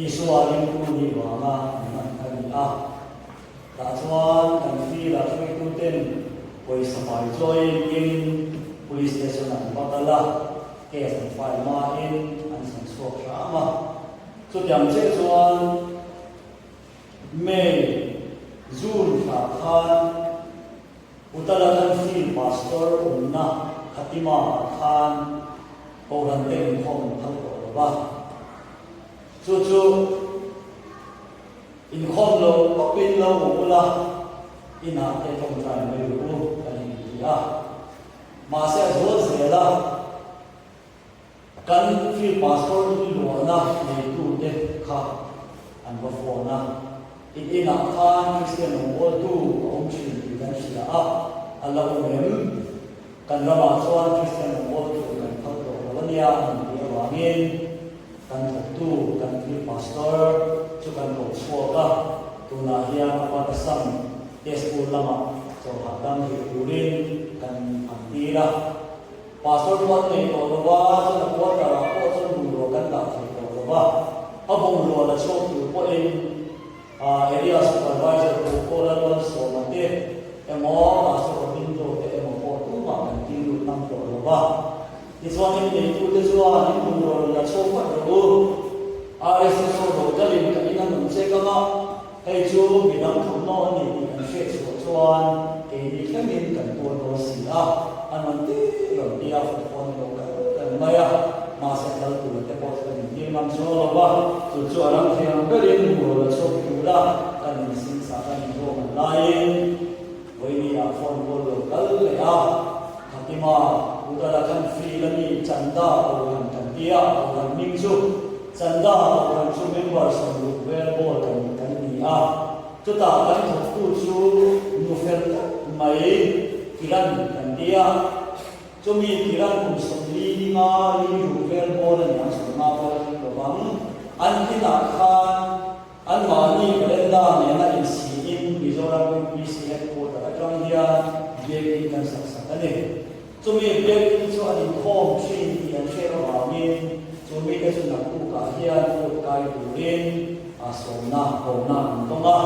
Isualim tu ni wanga nan a ta chuan kan fi la thui tu ten poi samai join in police station an batala case an file ma in an san so ma chu tiam che chuan May June khan Uttarakhand field pastor unna Khatima Khan Oran Ten Khom Thang Ko ba chu in khom lo pin lo mula ina te thong trai me lu kan ya ma se zo zela kan field pastor ni lo na ne tu te kha an ba fo na ina khan Christian wo tu om chi kan sila a Allah mem kan rama chuan Christian wo tu kan thau to wania an dia wangin kan tu kan fi pastor chu kan ko suaka tuna hian apa kasam tesku lama so hadam hi urin kan antira pastor buat ni ko wa so ko ta ko so ro kan ta ko wa abong ro la so tu po in area supervisor ko la lo so mate emo pastor din to emo ko tu ma kan tin tam ko wa This one in the this one in the la so fa ro RSS ro da lin ka ina nung che ka ma hei chu mi dang thong no ni kan she so chuan ke ni ka min kan to no si a an man ti ro ni a fo phone lo kan ma ya ma sa dal tu te po sa ni mam so lo ba chu chu aram thiang ka lin ro la so ki la kan ni sin sa kan ro ma lai wei ni a phone ko lo kal le a Khatima Uttarakhand free lami chanda orang kantia orang mingsu chanda orang su member som well bol kan ni a chuta kan tu chu nufel mai kiran kantia chumi kiran kum som li ma li well bol yang sama bol bang an kita khan an mani berenda mena isi in Mizoram PC headquarter atang dia dia kan saksakane Chumi bek chu ani khom thin hian shero awin chumi ka chu nak ku ka hian ku kai turin a somna homna tonga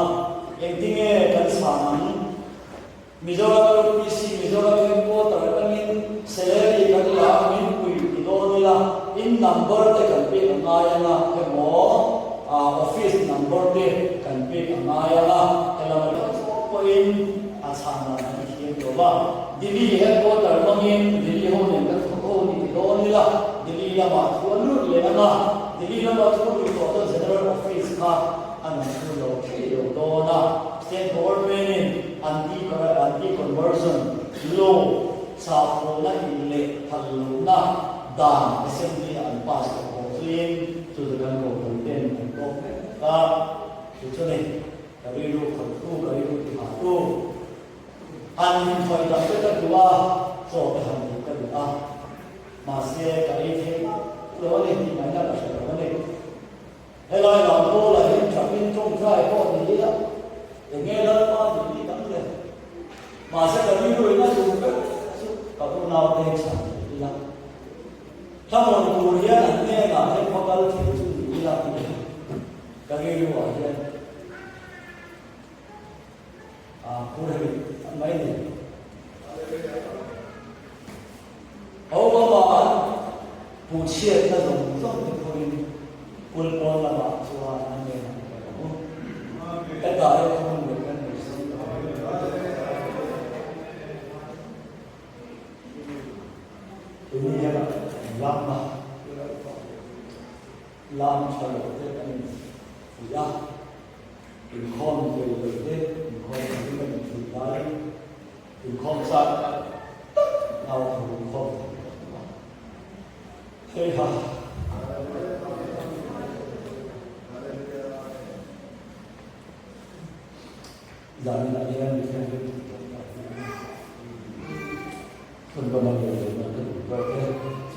engtinge kan sang Mizoram PC Mizoram ko taramin salary kan la min pui idonila in number te kan pe angaya na emo office number te kan pe angaya na elama ko in asana na hian do ba Delhi headquarter mangin Delhi ho ne ka tho ni do ni la Delhi la ma thon lu le na Delhi la ma thon lu to general office ka an thu lo thi lo do na state government anti conversion law sa ko la ile thal lu na dan assembly an pass ko clean to the gan ko ten ko ka chu ne ka ri lu ko tu ka ri lu ti ha tu an thoi da pe ta dua so ta ham ka dua ma se ka ai the lo le ni ma na ka so ne he lai la to la hin cha min trong trai ko ni la de nge la ma ni tam le ma se ka ni lu na su ka tu na te cha ni la ta mo tu ya na ne na he ko ka lu chu ni la ka ge lu wa ya pura mai ni hầu mà bạn phụ chia ta dùng trong cái thôi quân quân là bạn cho anh em cái đời không được cái này ini dia lama cho cái anh ya in con về thế in con những cái mình phải in con sát nào in con thế ha giờ này anh em đi xem không có bao giờ mà cái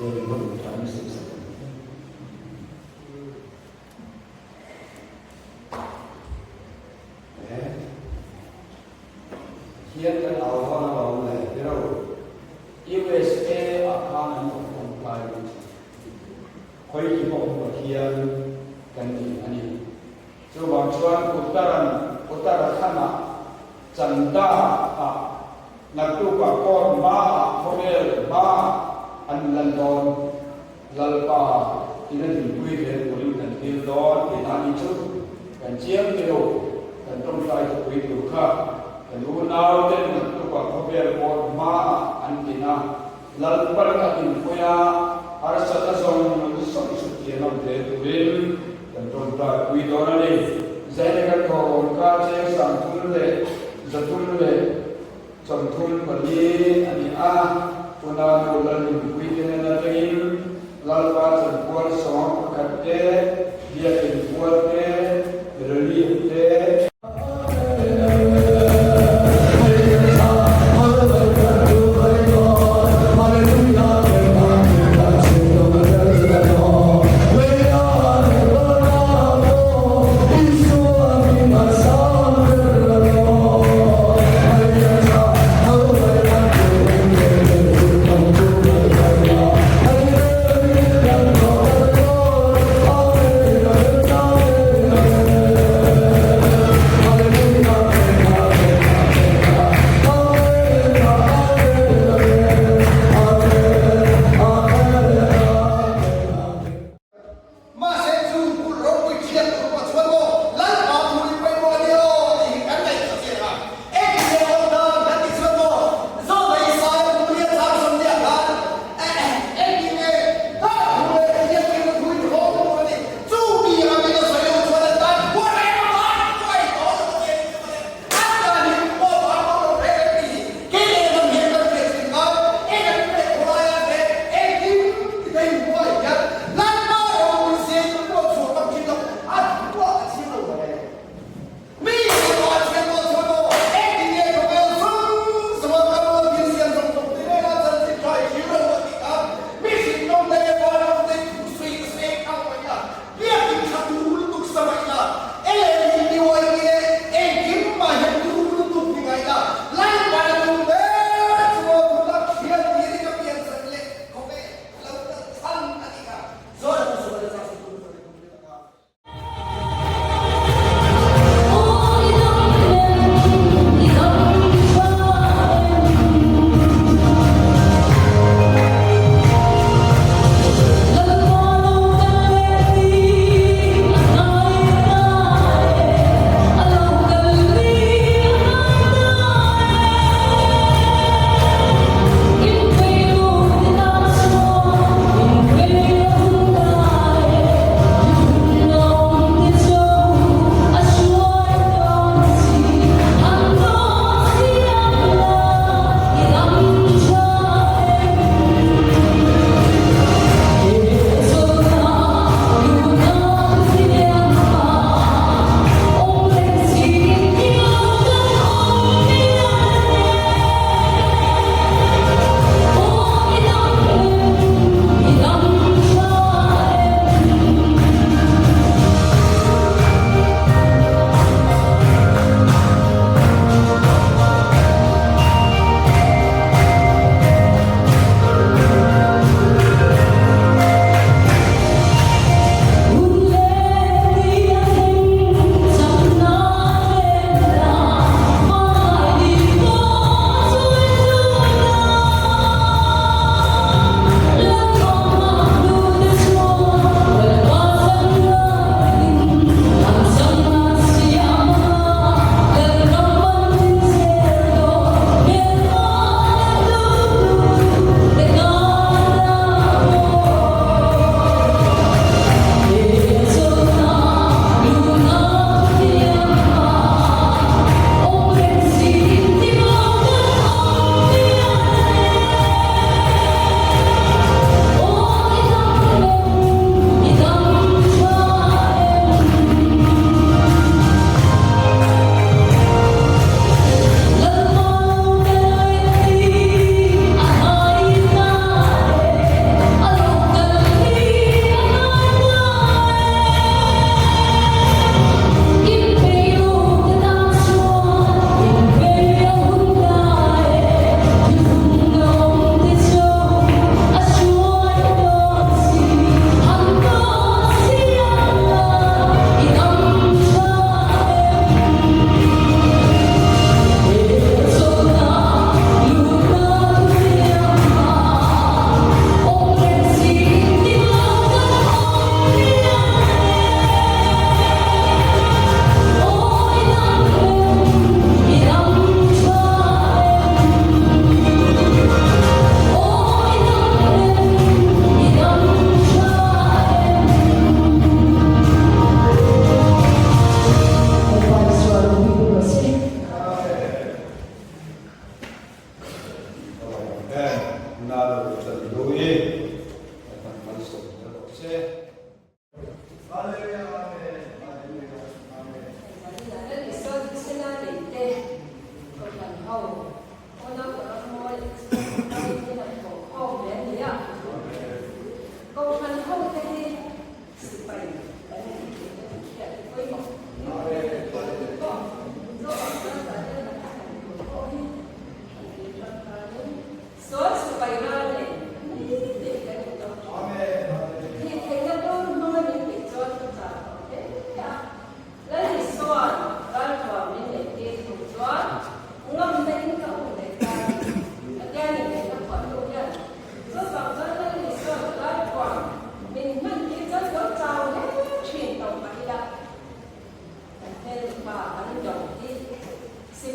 rồi mình phải sự sự hiện cái ảo quan vào này cái đâu USA account of company khối kỳ vọng của hiện cái này anh Coba cuan utara kana canda ngatu pa kon ma khomel ma an landon lalpa ina di kui le poli kan til don ke na ni chu kan chiam ke ro kan tong sai to kui tu kha kan lu nau den ngatu pa khomel kon ma an tina lalpa ka tin koya arsa ta song song su ke nam de tu dan tuan kui dona ni saya kan kau ka che sang thun le zathun le cham thun bali ani a puna ko lan kui ke na tengin lal pa chan kuar song ka te dia ke kuar te reli te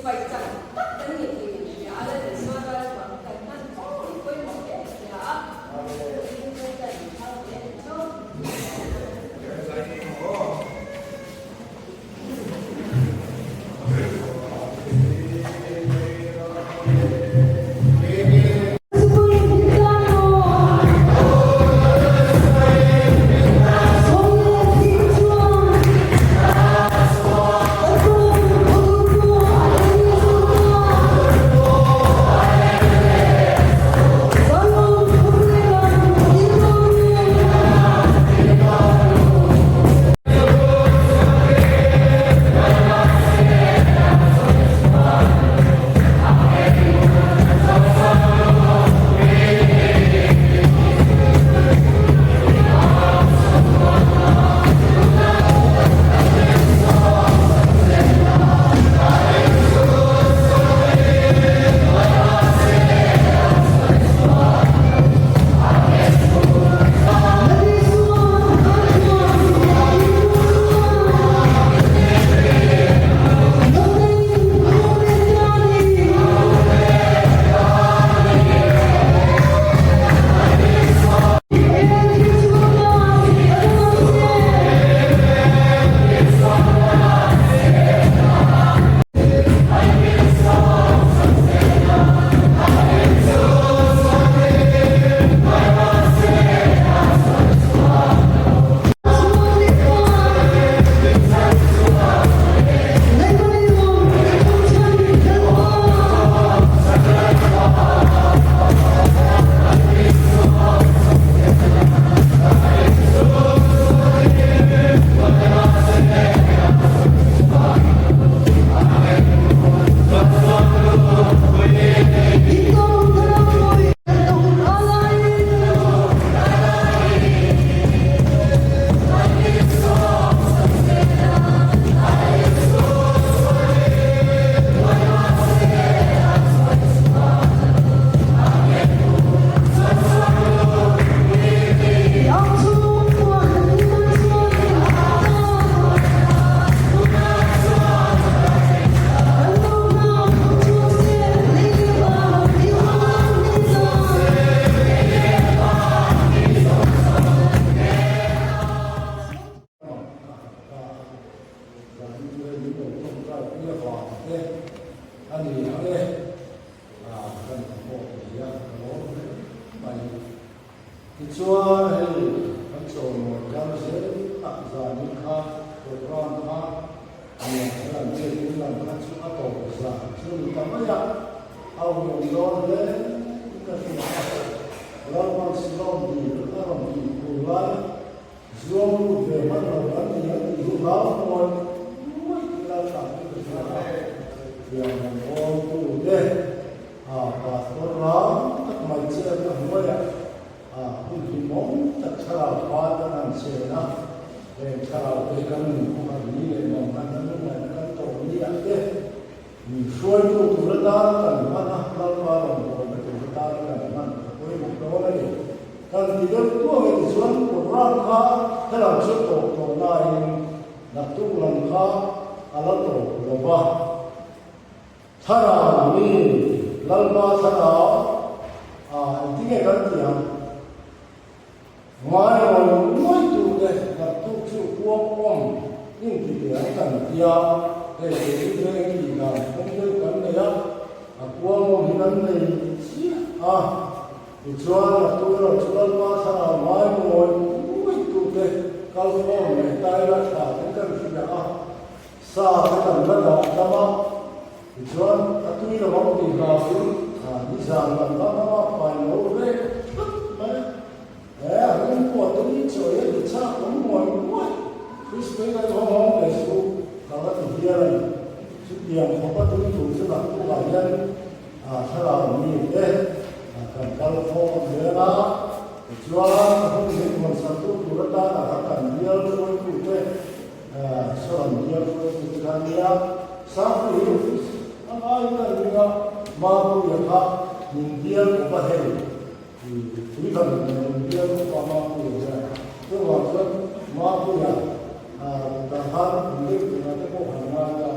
phải chẳng tất cả những gì nhà là để so ra bằng cảnh năng có với một cái nhà Chúa hay hắn trộn một trăm dễ tặng ra những khác của con khác anh làm chuyện những làm khác chúng ta tổ ra chứ mình cảm thấy rằng ông dùng đó đấy cái gì đó con xin ông gì các ông gì của lại dùng về mắt đầu ăn gì thì dùng đó thôi mỗi cái là làm cái gì đó việc mình ôm tụ đây và tôi nói các mày chơi các mỗiคุณมองจากชาวบ้านนั้นเสียนะเป็นชาวเอกกันคนนี้เลยมองกันนั้นกันตรงนี้อันเดียมีช่วยตัวตุลาการกันมันนะเราว่าเราบอกว่าตุลาการกันมันคุยบอกเราเลยการที่เรื่องตัวเองส่วนตัวร่างกายถ้าเราชุดตัวลายนักตุลังกาอะไรตัวเราว่าถ้าเรามีลัลบาถ้าเราที่เกิดขึ้นngoài rồi mỗi chủ đề là tu chịu quốc quang nhưng thì để cần kia để cái gì là không được vấn đề á quang thì vấn đề thì cho là tôi là cho nó sao là ngoài rồi mỗi chủ đề cao phong này tay là sao cái gì đó sao cái cần bắt đầu đó thì cho tôi là bóng thì là đi rằng là nó phải nấu đấy không có tôi chơi thì chắc cũng mọi người cứ cái đó họ để số họ có thể kia này chút tiền họ có tôi chủ sẽ là của bà nhân sao là nhiều thế cần cao phong thế đó chúa không biết mình sản xuất của đất đai là cần nhiều tôi cụ thể sao là nhiều tôi cụ thể nhiều sáng thì ai là người mà tôi là nhìn nhiều của bà hệ quý thần dia có mà cũng vậy tôi bảo rằng mà cũng vậy đàn han cũng biết là cái bộ hàng ngang là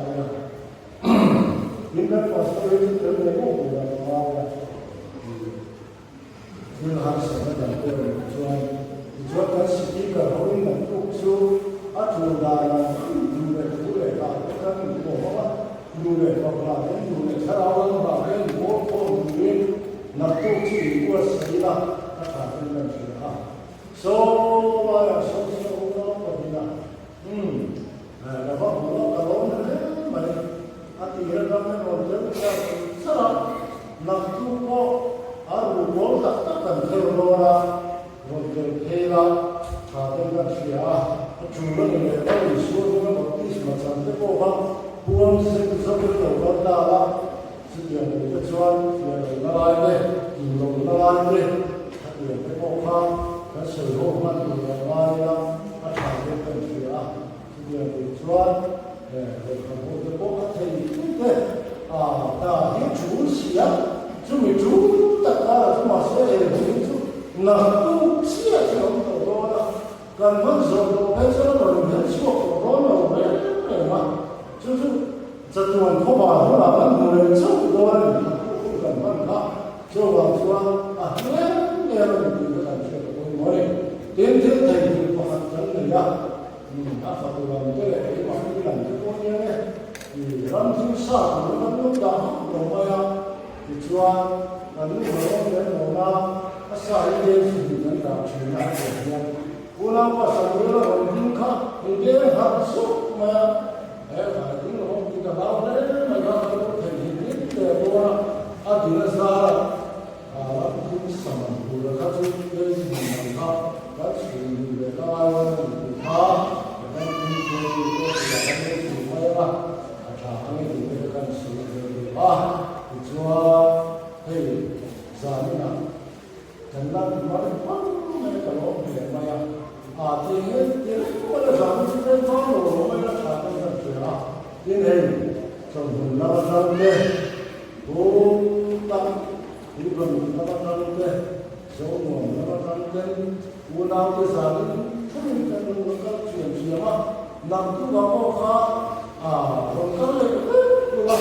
Ingat pasal itu terlalu bukan awal. Ini harus ada tujuan. Tujuan kan speaker orang untuk tu aturan dalam dua kan bahawa dua perkara dua cara orang bahkan dua nak tu sih dua sebelah kata dengan siapa. So orang berbina. Lepas mula kalau mana artinya kami orang salah nak tu arus takkan terlora berkira kata dengan siapa. Cuma dengan isu dengan bukti macam tu bukan sesuatu yang berlaku. Sejak kecuali yang lain, yang lain, yang berkata keseluruhan yang lain, akan berkira. Sejak kecuali yang berkata ini, dah itu siap, cuma itu tak ada masa itu. Nak tu siap yang terlalu. Kan maksud pasal orang semua orang memang就是这段口把我们人差不多了，干嘛呢？就往说啊，那样的一个感觉，我天天在一个房子里呀，发出来这个一晚一两个多年呢，让就啥子都弄到弄么呀？你说如果人弄了，啥一点事情能搞出来怎样？我那我上回了，我听看，有点还说么呀？反正我们这个老人们要都肯定的多了，定了啥了？不是什么，不是他就有什么他去那个他平时都是那个什么吧，他那个干什么你说嘿，啥呢？真的我那个老年嘛呀。今天我的上次在方路，我们要查证上去啊。今天政府那么上的，不当日本那么上的，小我那么上的，我那个啥的，他们在那个全是嘛，那个我我看了对吧？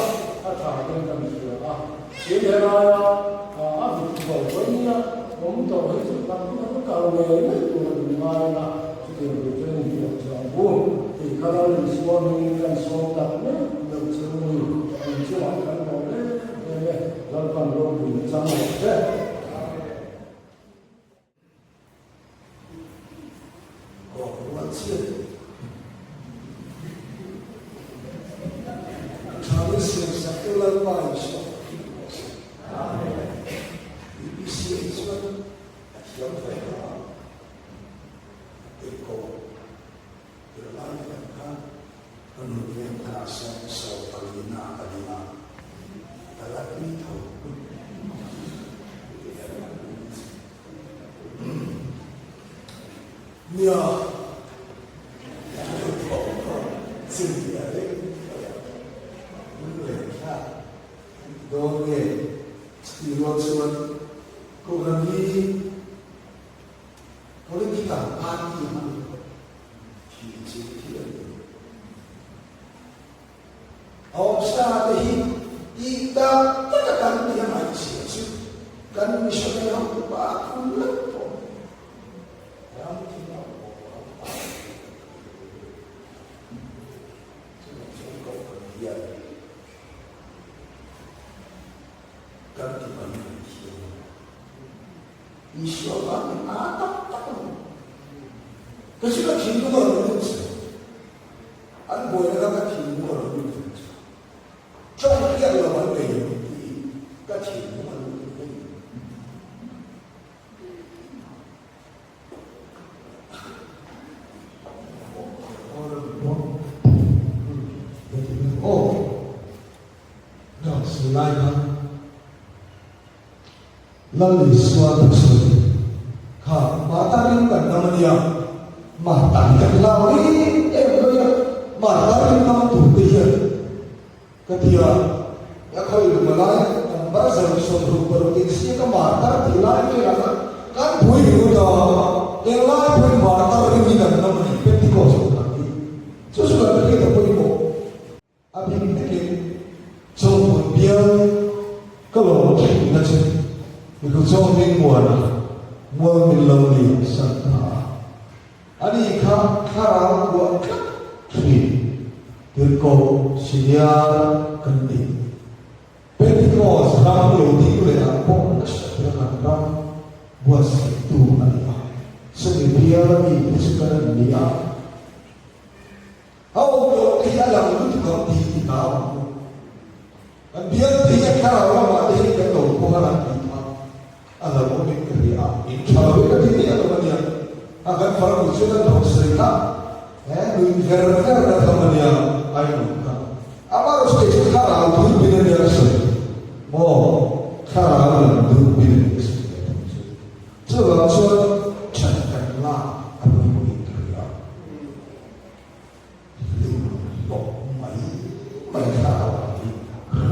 查证上去啊。接下来不是保温呀。我们都会是当那个高危的人来啦，这个真有照顾。你看到你说明跟说的呢，有智慧，你就往看到呢，老板都不张罗的。我是，他们是啥都来买说。消费啊，这个来看，他收阿里娜，他来里头，呀，真的嘞，对，你说可能你。Kalau kita hati malu, hati. Awak kita takkan dia manusia. Kan misalnya yang aku lepo, yang tidak apa. Cukup dia. Kan di manusia. Insyaallah ada. Kasi ka hindu ka rin siya. Ang boy na ka hindu ka rin siya. Chong kaya laman kayo, ka hindu ka rin siya. Nah, selain lalu suatu matarin kan namanya matarin lari matarin nam tu dia ketika ya kau itu malai bahasa suatu berarti ka matar dilai ke kan bui udah yang lain pun matar ini kan namanya pentikos lagi sesuatu kita pun itu abis ini jauh lo na che ko so min mo na mo min lo ni sa ta ani kha khara wa tri dir ko siya kan ni Pentecost ram lo di ko ya po na sa ram was tu ani so dia ni sekarang dia au dia la lu ko di ta an dia dia kara wa ma de ka to ko hala di ta ala ko ni ka dia in cha we ka di ya to dia akan far ko se da to se ka lu gar da ta ma dia ai no ka abar uske kara du bi ne dia se mo kara du bi ne se 这个说成人啦，不容易的呀。没看到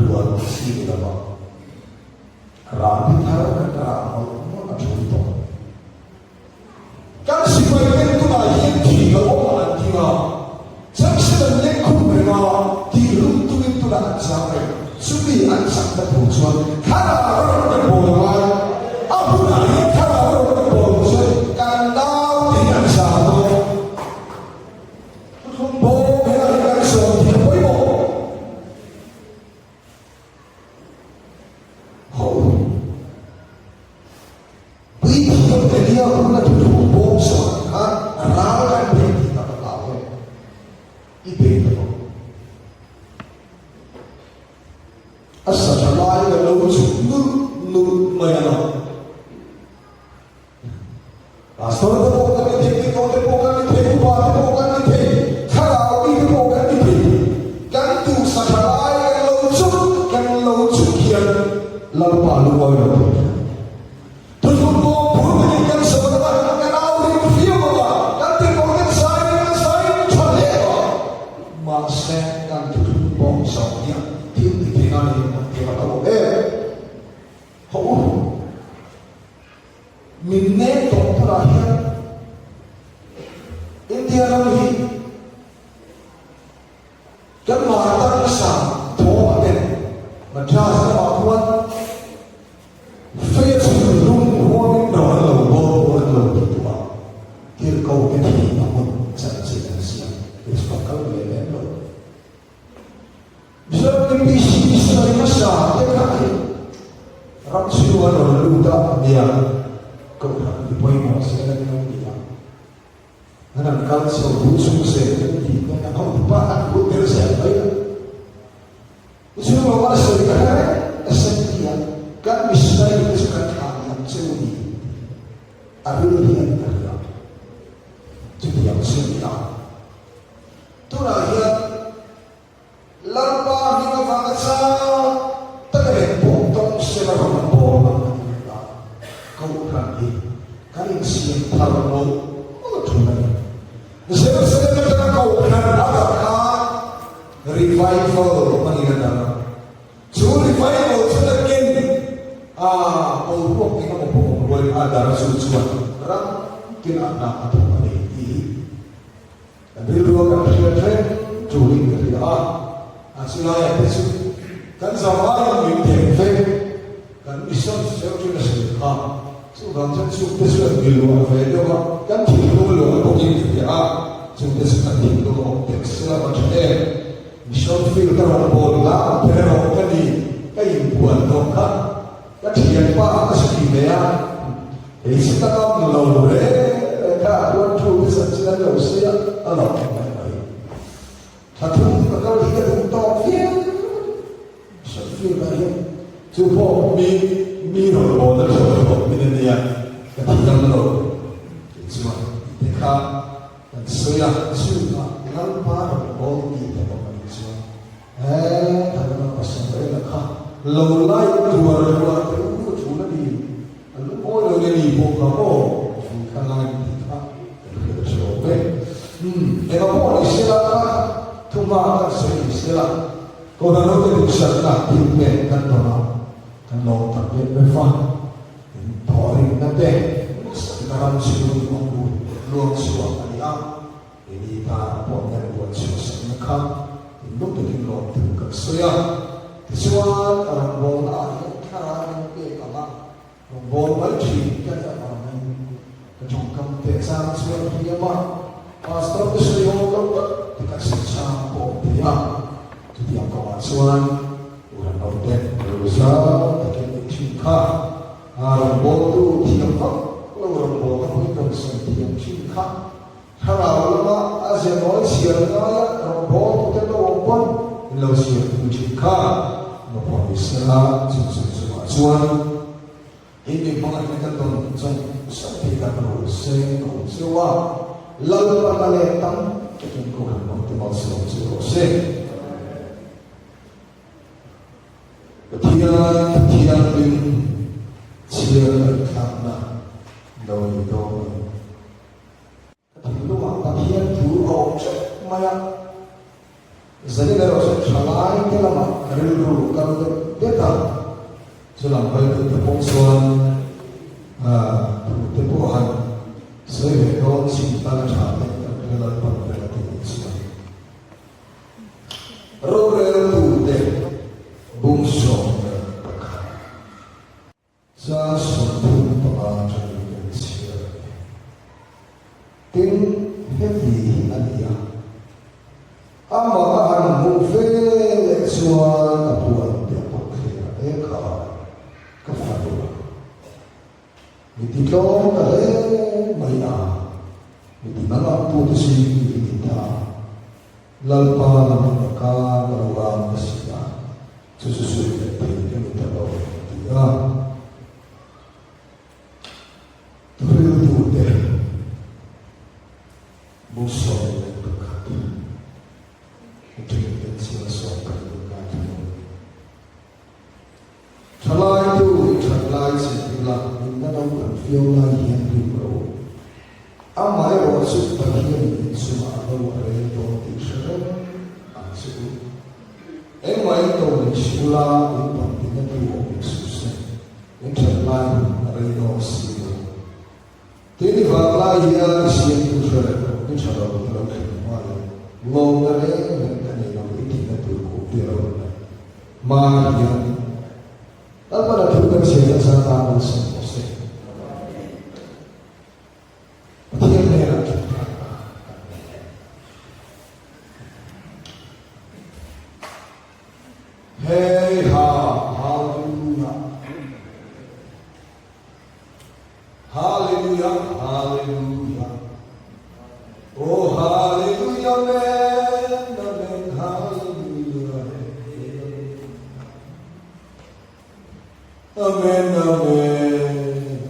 我记得吧？然后他那个我主动，刚是为了多拿一提个我们的啊，真是的那苦的啊，提路多拿啥的，所以按上的不错，看到那个不来，啊不拿一看。 lúc từ kinh lộ từ cực xưa thì xưa ở vùng đó khá Bol malchi kata aman kacang kampe sang suara dia mah pastor tu sering orang dikasih sampo dia tu dia kawan suan orang orang berusaha tak cinta orang bol tu dia mah orang bol tu pun dia cinta kalau lama asyik noi siapa orang bol tu kita open lalu siapa cinta nampak bisa suan ini mengenai tentang seperti kata sewa lalu permaletan kekuatan optimal sewa ketian bin cia karena doi luang ketian tu objek maya jadi kalau salah itu lama kerja kalau data dalam hal keputusan keputusan saya kalau cinta cahaya dalam pembelaan itu Robert Tude bungsu saya suatu pengajar yang siap tim heavy ania amahan mufel suara keputusan dia pakai ekar kafadua mititong kale maya mitinanga putusi kita lalpa namaka maruang kasya sususulit at pinagintalaw dia tuloy-tuloy buso ng pagkat ito yung sila sa pagkat Chalai tu chalai setiap minat dan fiola yang dibro. Amai wasit bagian semua orang itu dikisahkan asyik. Emai tu menshula itu tidak diomong susah. Chalai reno sila. Tiada vakla yang siap dikisahkan. Chalai dalam kehidupan. Logare yang kena tidak diomong. Mahyan pada tujuan siapa sangat semua sih. Dia merah. Hey ha, haleluya, haleluya, haleluya. Oh haleluya, amen, amen, haleluya. Amen, amen,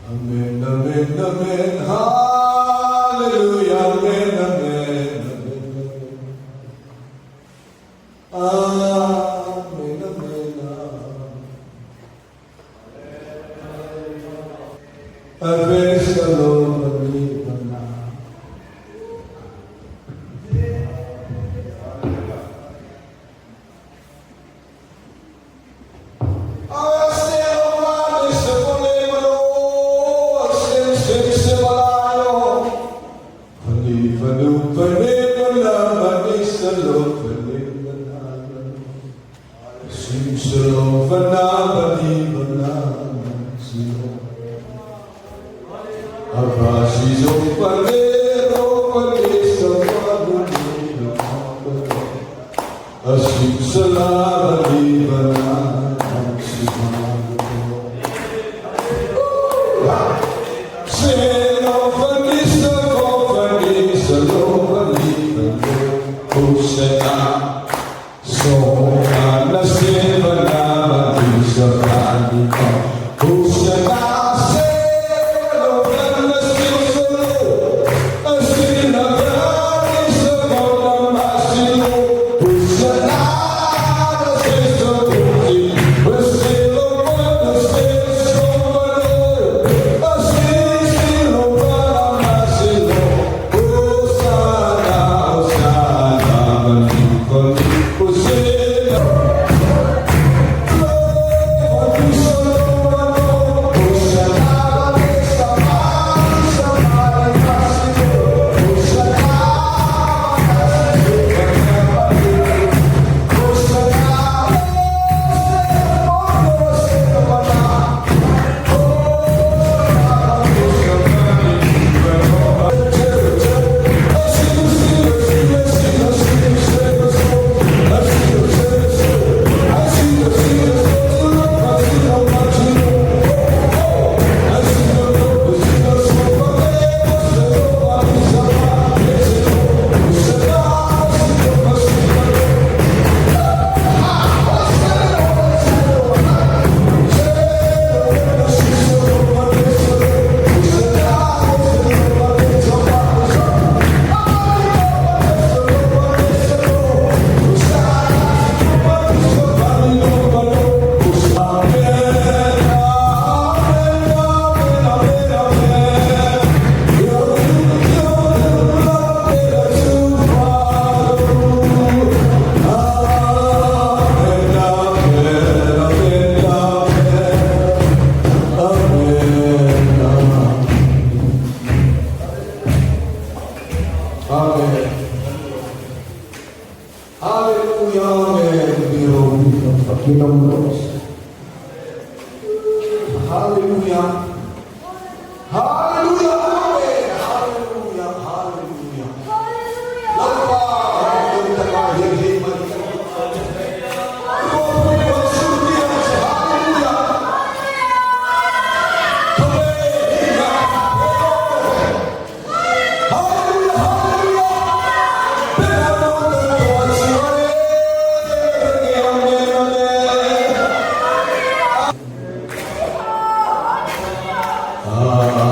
amen, amen, amen, hallelujah, amen, amen, amen, amen, amen, praise the Lord. Hosea 아멘. 할렐루야, 아멘. 기도로 할렐루야. 할렐루야, 아멘. 할렐루야, 할렐루야. 나가, 여기다가 얘기만 아